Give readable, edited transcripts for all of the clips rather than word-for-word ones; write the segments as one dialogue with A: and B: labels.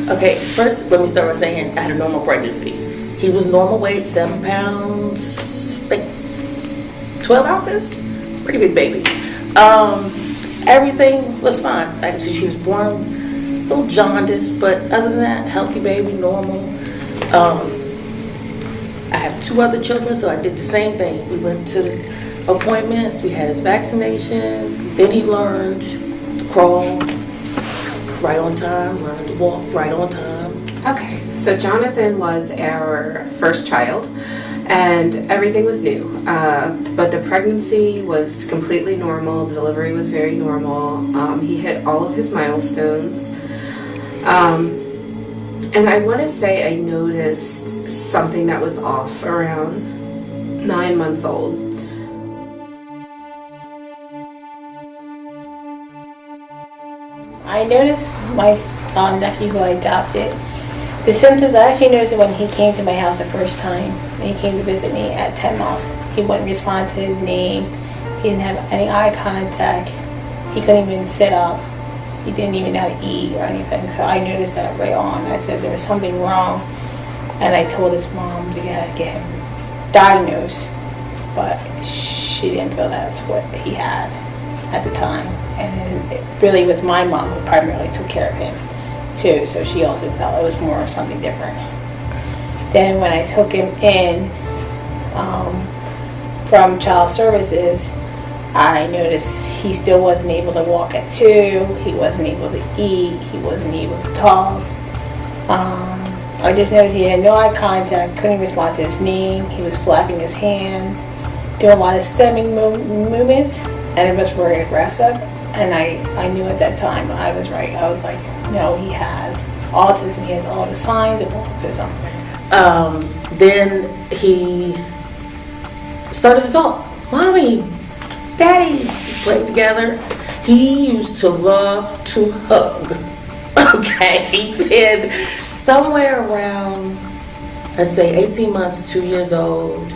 A: Okay, first let me start by saying I had a normal pregnancy. He was normal weight, 7 pounds, like 12 ounces, pretty big baby. Everything was fine. Actually, she was born a little jaundiced, but other than that, healthy baby, normal. I have 2 other children, so I did the same thing. We went to the appointments, we had his vaccinations, then he learned to crawl right on time, learned to walk right on time.
B: Okay, so Jonathan was our first child, and everything was new, but the pregnancy was completely normal. The delivery was very normal. He hit all of his milestones, and I want to say I noticed something that was off around 9 months old.
C: I noticed my nephew who I adopted, the symptoms. I actually noticed it when he came to my house the first time. When he came to visit me at 10 months. He wouldn't respond to his name. He didn't have any eye contact. He couldn't even sit up. He didn't even know how to eat or anything. So I noticed that right on. I said there was something wrong. And I told his mom to get him diagnosed. But she didn't feel that's what he had at the time. And it really was my mom who primarily took care of him too, so she also felt it was more something different. Then when I took him in from child services, I noticed he still wasn't able to walk at 2, he wasn't able to eat, he wasn't able to talk. I just noticed he had no eye contact, couldn't respond to his name, he was flapping his hands, doing a lot of stemming movements, and it was very aggressive. And I knew at that time I was right. I was like, no, he has autism. He has all the signs of autism.
A: Then he started to talk. Mommy, Daddy, we played together. He used to love to hug. Okay, then somewhere around, let's say 18 months, 2 years old,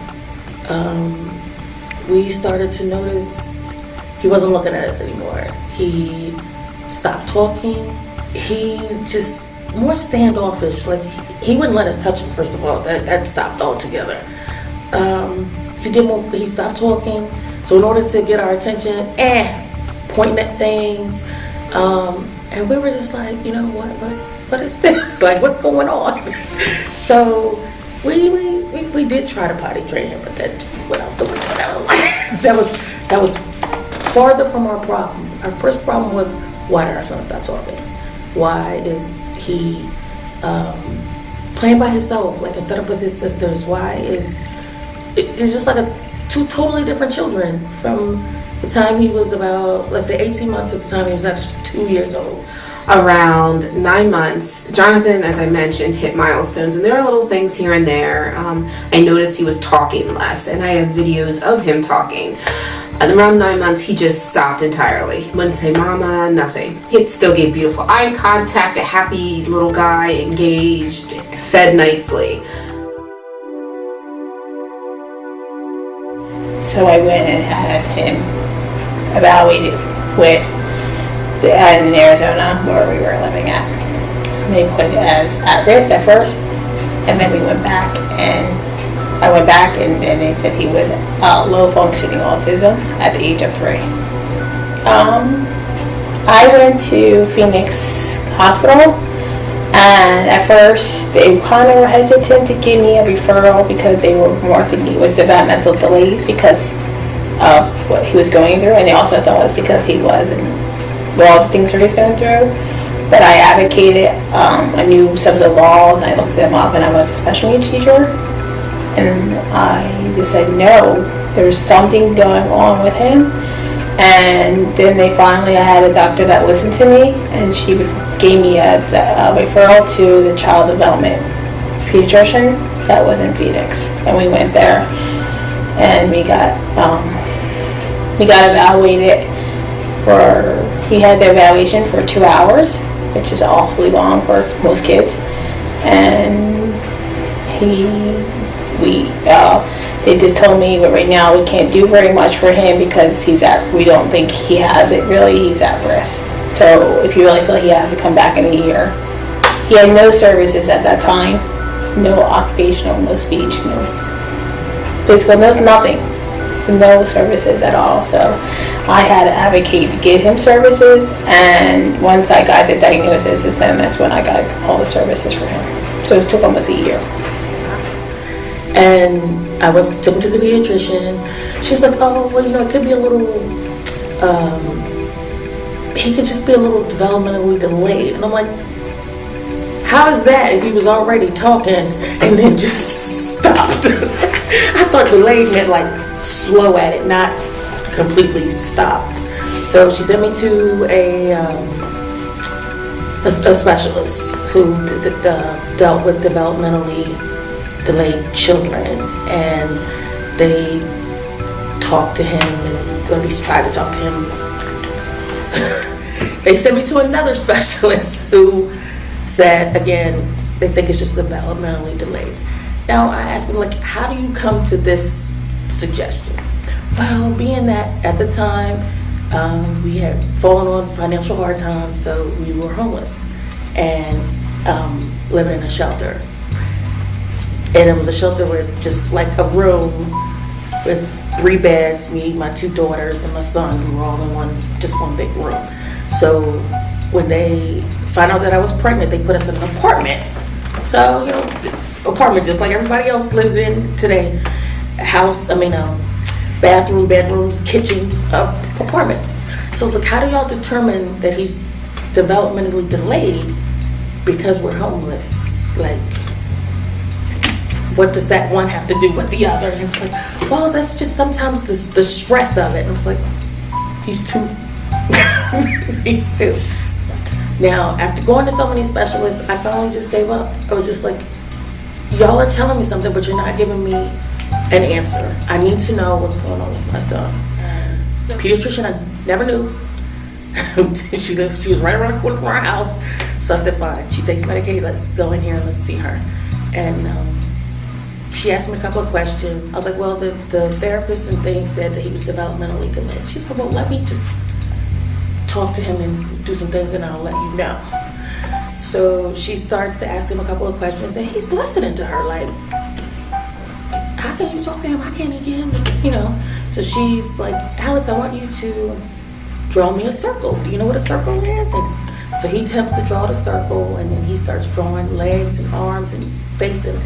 A: we started to notice he wasn't looking at us anymore. He stopped talking. He just more standoffish. Like he wouldn't let us touch him. First of all, that stopped altogether. He stopped talking. So in order to get our attention, pointing at things, and we were just like, you know what is this? Like what's going on? So we did try to potty train him, but that just went out the window. That was farther from our problem. Our first problem was, why did our son stop talking? Why is he playing by himself, like instead of with his sisters? Why is it's just like 2 totally different children from the time he was about, let's say 18 months to the time he was actually 2 years old.
B: Around 9 months, Jonathan, as I mentioned, hit milestones, and there are little things here and there. I noticed he was talking less, and I have videos of him talking. And around 9 months, he just stopped entirely. He wouldn't say mama, nothing. He still gave beautiful eye contact, a happy little guy, engaged, fed nicely.
C: So I went and had him evaluated in Arizona, where we were living at. They put it as at risk at first, and then we went back, and I went back, and they said he was low functioning autism at the age of 3. I went to Phoenix Hospital, and at first they kind of were hesitant to give me a referral because they were more thinking it was developmental delays because of what he was going through, and they also thought it was because he wasn't all the things that he's going through. But I advocated, I knew some of the laws, and I looked them up, and I was a special needs teacher, and I just said, no, there's something going on with him. And then I had a doctor that listened to me, and she gave me a referral to the child development pediatrician that was in Phoenix, and we went there, and we got evaluated he had the evaluation for 2 hours, which is awfully long for most kids, and they just told me, but right now we can't do very much for him because we don't think he has it really, he's at risk. So if you really feel he has to come back in a year, He had no services at that time, no occupational, no speech, no physical, no nothing, no services at all. So I had to advocate to get him services, and once I got the diagnosis, then that's when I got all the services for him. So it took almost a year.
A: And I took him to the pediatrician. She was like, oh, well, it could be a little, he could just be a little developmentally delayed. And I'm like, how is that if he was already talking and then just stopped? I thought delayed meant like slow at it, not completely stopped. So she sent me to a specialist who dealt with developmentally delayed children, and they talked to him, or at least tried to talk to him. They sent me to another specialist who said, again, they think it's just developmentally delayed. Now, I asked him, like, how do you come to this suggestion? Well, being that at the time, we had fallen on financial hard times, so we were homeless and living in a shelter. And it was a shelter with just like a room with 3 beds, me, my 2 daughters, and my son. We were all in just one big room. So when they found out that I was pregnant, they put us in an apartment. So, apartment just like everybody else lives in today. Bathroom, bedrooms, kitchen, apartment. So it's like, how do y'all determine that he's developmentally delayed because we're homeless? Like, what does that one have to do with the other? And it was like, well, that's just sometimes the stress of it. And I was like, he's 2. He's 2. Now, after going to so many specialists, I finally just gave up. I was just like, y'all are telling me something, but you're not giving me an answer. I need to know what's going on with my son. So, pediatrician, I never knew. She was right around the corner from our house. So I said, fine. She takes Medicaid. Let's go in here and let's see her. And she asked me a couple of questions. I was like, well, the therapist and things said that he was developmentally delayed. She said, well, let me just talk to him and do some things and I'll let you know. So she starts to ask him a couple of questions and he's listening to her like, how can you talk to him? How can he get him? So she's like, Alex, I want you to draw me a circle. Do you know what a circle is? And so he attempts to draw the circle and then he starts drawing legs and arms and face and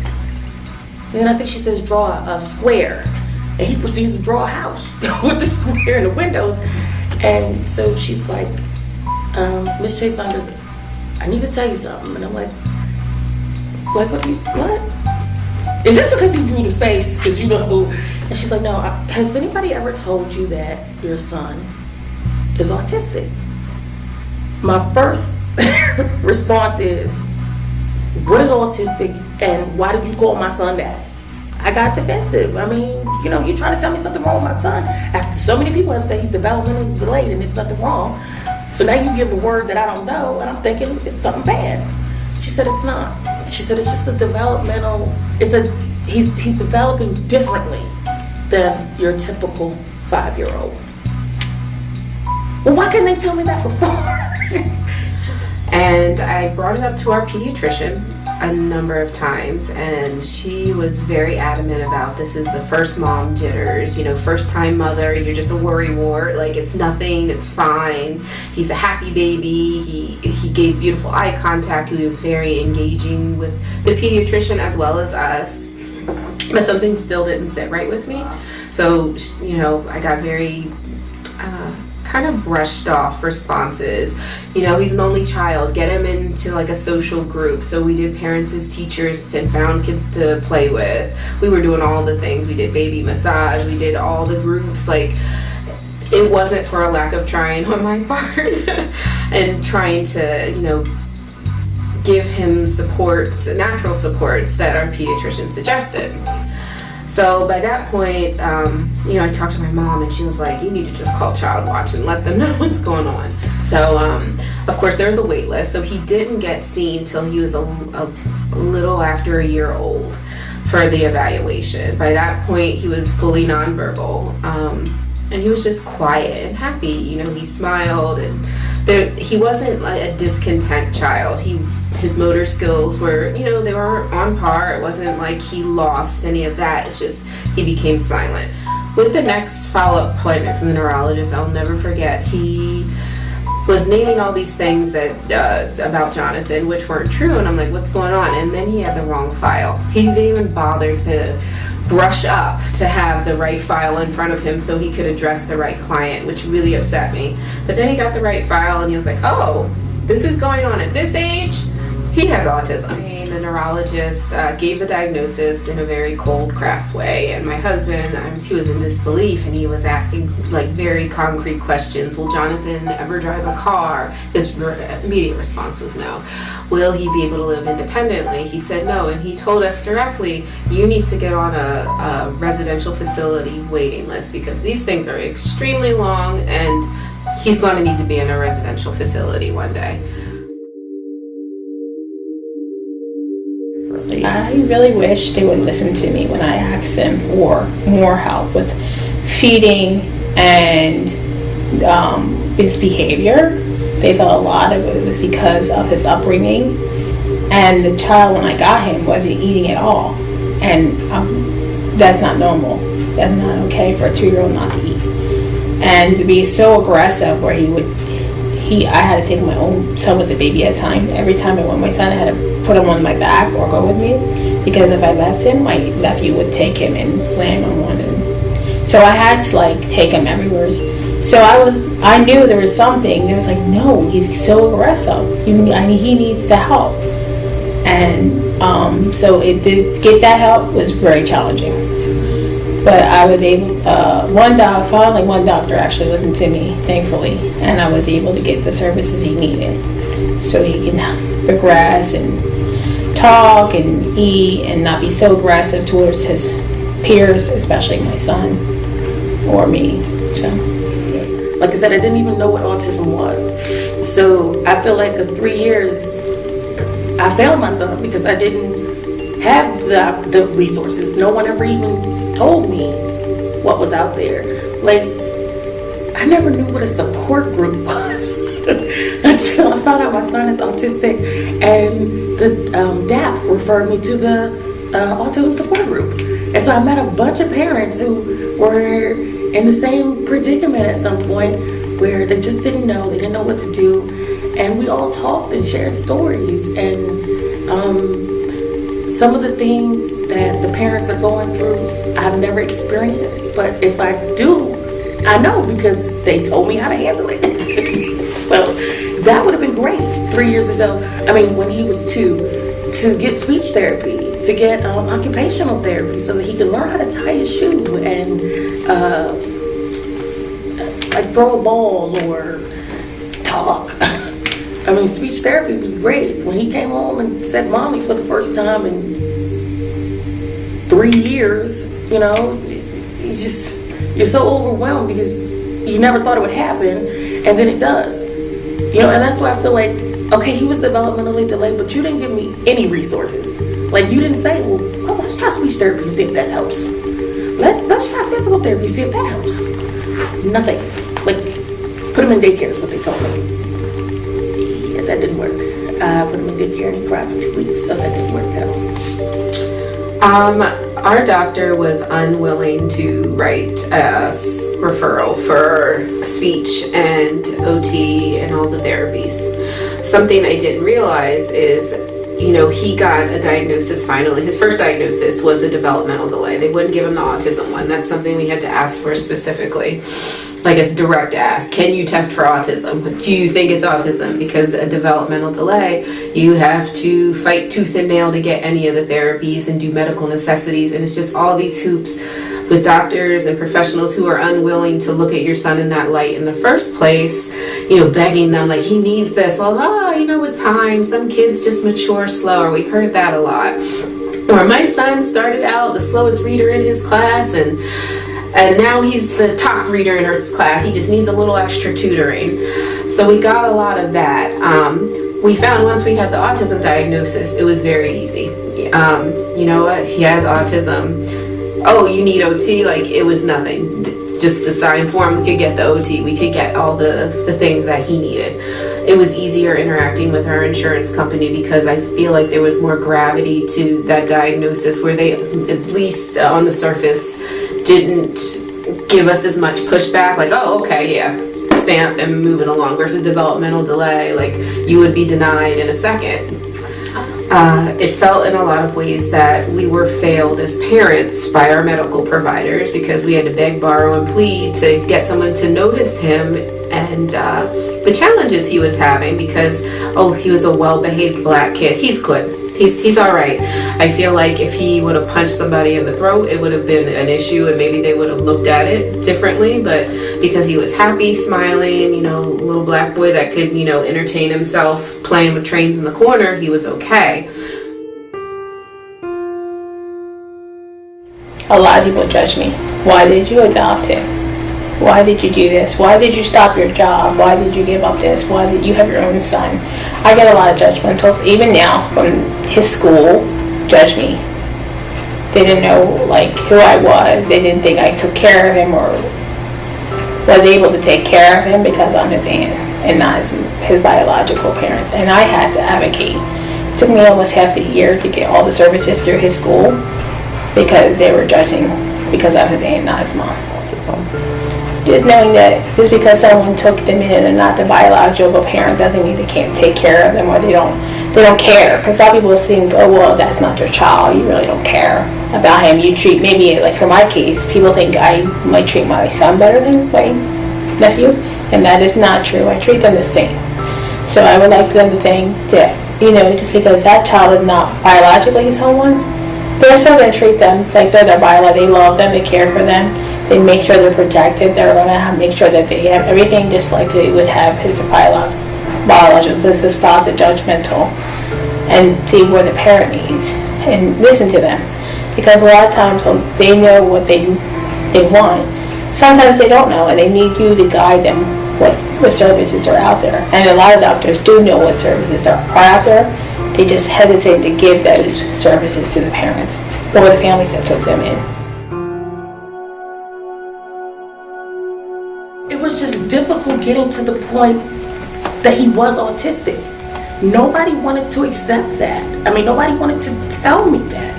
A: then I think she says draw a square, and he proceeds to draw a house with the square and the windows. And so she's like, Miss Chase Saunders, I need to tell you something. And I'm like, what? Is this because he drew the face? Because And she's like, no, has anybody ever told you that your son is autistic? My first response is, what is autistic and why did you call my son that? I got defensive. I mean, you trying to tell me something wrong with my son. After so many people have said he's developmentally delayed and there's nothing wrong. So now you give a word that I don't know and I'm thinking it's something bad. She said it's not. She said it's just a developmental, he's developing differently than your typical 5-year-old. Well, why couldn't they tell me that before?
B: And I brought it up to our pediatrician a number of times, and she was very adamant about this is the first mom jitters, first time mother, you're just a worrywart, like it's nothing, it's fine. He's a happy baby. He gave beautiful eye contact. He was very engaging with the pediatrician as well as us, but something still didn't sit right with me. So, I got very kind of brushed off responses. He's an only child, get him into like a social group. So we did parents as teachers and found kids to play with. We were doing all the things. We did baby massage, we did all the groups. Like, it wasn't for a lack of trying on my part and trying to give him supports, natural supports that our pediatrician suggested. So by that point, I talked to my mom and she was like, you need to just call Child Watch and let them know what's going on. So, of course, there was a wait list. So he didn't get seen till he was a little after a year old for the evaluation. By that point, he was fully nonverbal. And he was just quiet and happy. He smiled and he wasn't like a discontent child. His motor skills were, you know, they were on par. It wasn't like he lost any of that. It's just he became silent. With the next follow-up appointment from the neurologist, I'll never forget, he was naming all these things that about Jonathan, which weren't true, and I'm like, what's going on? And then he had the wrong file. He didn't even bother to brush up to have the right file in front of him so he could address the right client, which really upset me. But then he got the right file, and he was like, oh, this is going on at this age? He has autism. The neurologist gave the diagnosis in a very cold, crass way, and my husband, he was in disbelief, and he was asking like very concrete questions. Will Jonathan ever drive a car? His immediate response was no. Will he be able to live independently? He said no, and he told us directly, you need to get on a residential facility waiting list, because these things are extremely long, and he's going to need to be in a residential facility one day.
C: I really wish they would listen to me when I asked them for more help with feeding and his behavior. They thought a lot of it was because of his upbringing, and the child, when I got him, wasn't eating at all, and that's not normal. That's not okay for a 2-year-old not to eat. And to be so aggressive where I had to take my own son, was a baby at a time. Every time I went with my son, I had to put him on my back or go with me, because if I left him, my nephew would take him and slam him on him. So I had to like take him everywhere. So I knew there was something. There was like, no, he's so aggressive. He needs the help. And so to get that help was very challenging. But I was able, one doctor actually listened to me, thankfully, and I was able to get the services he needed so he can progress and talk and eat and not be so aggressive towards his peers, especially my son or me. So,
A: like I said, I didn't even know what autism was. So I feel like in 3 years, I failed my son because I didn't have the resources. No one ever even told me what was out there. Like, I never knew what a support group was until I found out my son is autistic, and the DAP referred me to the autism support group. And so I met a bunch of parents who were in the same predicament at some point, where they just didn't know what to do, and we all talked and shared stories. And some of the things that the parents are going through, I've never experienced, but if I do, I know because they told me how to handle it. So that would have been great 3 years ago. I mean, when he was 2, to get speech therapy, to get occupational therapy so that he can learn how to tie his shoe and like throw a ball or talk. I mean, speech therapy was great. When he came home and said mommy for the first time in 3 years, you know, you're so overwhelmed because you never thought it would happen, and then it does. You know, and that's why I feel like, okay, he was developmentally delayed, but you didn't give me any resources. Like, you didn't say, well, let's try speech therapy and see if that helps. Let's try physical therapy and see if that helps. Nothing. Like, put him in daycare is what they told me. Yeah, that didn't work. I put him in daycare and he cried for 2 weeks, so that didn't work at all.
B: Our doctor was unwilling to write a referral for speech and OT and all the therapies. Something I didn't realize is, you know, he got a diagnosis finally. His first diagnosis was a developmental delay. They wouldn't give him the autism one. That's something we had to ask for specifically. Like a direct ask, can you test for autism? Do you think it's autism? Because a developmental delay, you have to fight tooth and nail to get any of the therapies and do medical necessities, and it's just all these hoops with doctors and professionals who are unwilling to look at your son in that light in the first place, you know, begging them like, he needs this. Well, you know, with time, some kids just mature slower. We heard that a lot. Or my son started out the slowest reader in his class, and now he's the top reader in his class. He just needs a little extra tutoring. So we got a lot of that. We found once we had the autism diagnosis, it was very easy. You know what? He has autism. Oh, you need OT? Like, it was nothing. Just to sign for him, we could get the OT. We could get all the things that he needed. it was easier interacting with our insurance company because I feel like there was more gravity to that diagnosis, where they, at least on the surface, didn't give us as much pushback, like, oh, okay, yeah, stamp and moving along, versus developmental delay, like you would be denied in a second. It felt in a lot of ways that we were failed as parents by our medical providers, because we had to beg, borrow, and plead to get someone to notice him and the challenges he was having, because, oh, he was a well-behaved black kid. He's good. He's all right. I feel like if he would have punched somebody in the throat, it would have been an issue, and maybe they would have looked at it differently. But because he was happy, smiling, little black boy that could, entertain himself playing with trains in the corner, he was okay.
C: A lot of people judge me. Why did you adopt him? Why did you do this? Why did you stop your job? Why did you give up this? Why did you have your own son? I get a lot of judgmentals, even now, from his school, judge me. They didn't know, who I was. They didn't think I took care of him or was able to take care of him because I'm his aunt and not his biological parents. And I had to advocate. It took me almost half a year to get all the services through his school because they were judging because I'm his aunt, not his mom. Just knowing that just because someone took them in and not the biological parent doesn't mean they can't take care of them, or they don't care. Because a lot of people think, oh, well, that's not your child. You really don't care about him. You treat, maybe like for my case, people think I might treat my son better than my nephew, and that is not true. I treat them the same. So I would like them to think that, just because that child is not biologically someone's, they're still going to treat them like they're their biological. They love them. They care for them. They make sure they're protected. They're going to make sure that they have everything just like they would have his biological. This is stop the judgmental and see what the parent needs and listen to them. Because a lot of times they know what they want. Sometimes they don't know, and they need you to guide them what services are out there. And a lot of doctors do know what services are out there. They just hesitate to give those services to the parents or the families that took them in.
A: It was just difficult getting to the point that he was autistic. Nobody wanted to accept that. I mean, nobody wanted to tell me that.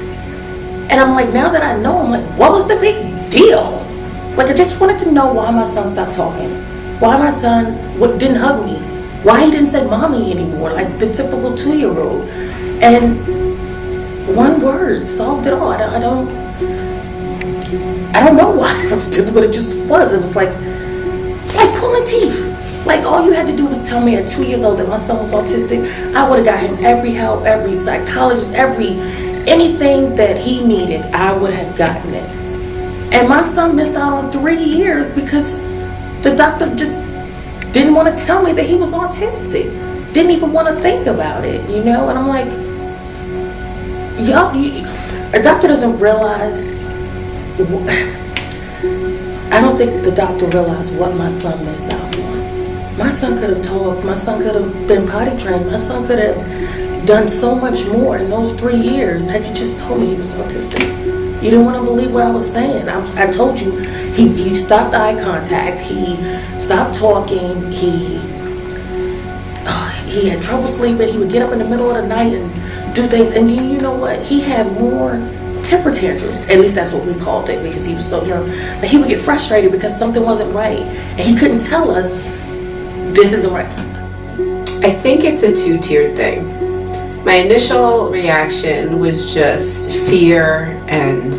A: And I'm like, now that I know, I'm like, what was the big deal? Like, I just wanted to know why my son stopped talking. Why my son didn't hug me. Why he didn't say mommy anymore, like the typical 2-year-old. And one word solved it all. I don't know why it was difficult. It just was. It was like pulling teeth. Like, all you had to do was tell me at 2 years old that my son was autistic. I would have got him every help, every psychologist, anything that he needed, I would have gotten it. And my son missed out on 3 years because the doctor just didn't want to tell me that he was autistic. Didn't even want to think about it, And I'm like, a doctor doesn't realize. I don't think the doctor realized what my son missed out on. My son could have talked. My son could have been potty trained. My son could have done so much more in those 3 years had you just told me he was autistic. You didn't want to believe what I was saying. I told you, he stopped eye contact. He stopped talking. He had trouble sleeping. He would get up in the middle of the night and do things. And you know what? He had more temper tantrums. At least that's what we called it because he was so young. Like, he would get frustrated because something wasn't right. And he couldn't tell us, this isn't right.
B: I think it's a 2-tiered thing. My initial reaction was just fear, and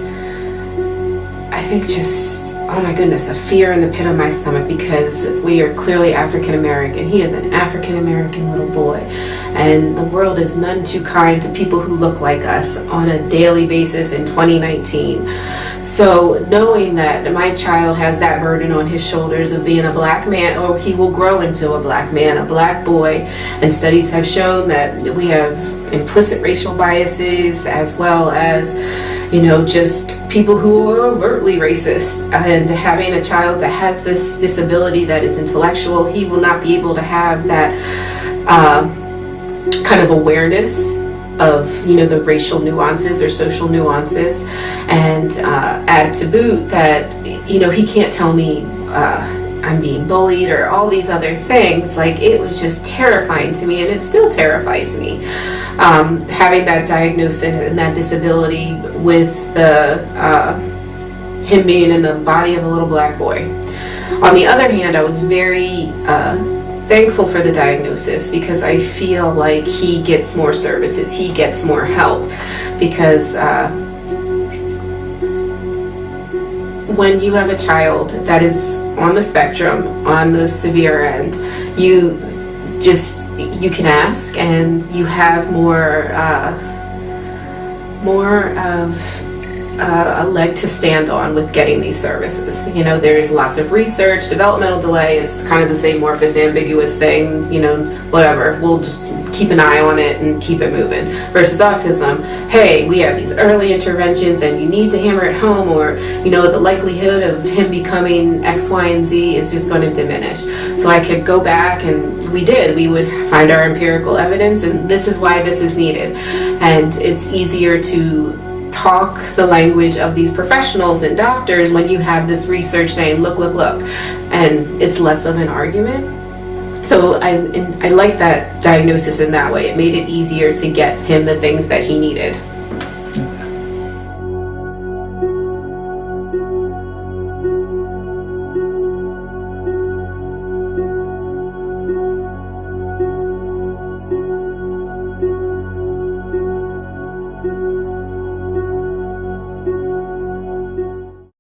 B: I think just, oh my goodness, a fear in the pit of my stomach, because we are clearly African American. He is an African American little boy, and the world is none too kind to people who look like us on a daily basis in 2019. So knowing that my child has that burden on his shoulders of being a black man, or he will grow into a black man, a black boy, and studies have shown that we have implicit racial biases as well as, just people who are overtly racist. And having a child that has this disability that is intellectual, he will not be able to have that kind of awareness of the racial nuances or social nuances, and add to boot that he can't tell me I'm being bullied or all these other things. Like, it was just terrifying to me, and it still terrifies me. Having that diagnosis and that disability with him being in the body of a little black boy. On the other hand, I was very thankful for the diagnosis, because I feel like he gets more services, he gets more help, because when you have a child that is on the spectrum, on the severe end, you can ask, and you have more of a leg to stand on with getting these services. You know, there's lots of research, developmental delay, it's kind of the same amorphous, ambiguous thing, you know, whatever, we'll just keep an eye on it and keep it moving. Versus autism, hey, we have these early interventions and you need to hammer it home, or, you know, the likelihood of him becoming X, Y, and Z is just going to diminish. So I could go back, and we would find our empirical evidence, and this is why this is needed. And it's easier to talk the language of these professionals and doctors when you have this research saying, look, and it's less of an argument. So I like that diagnosis in that way. It made it easier to get him the things that he needed.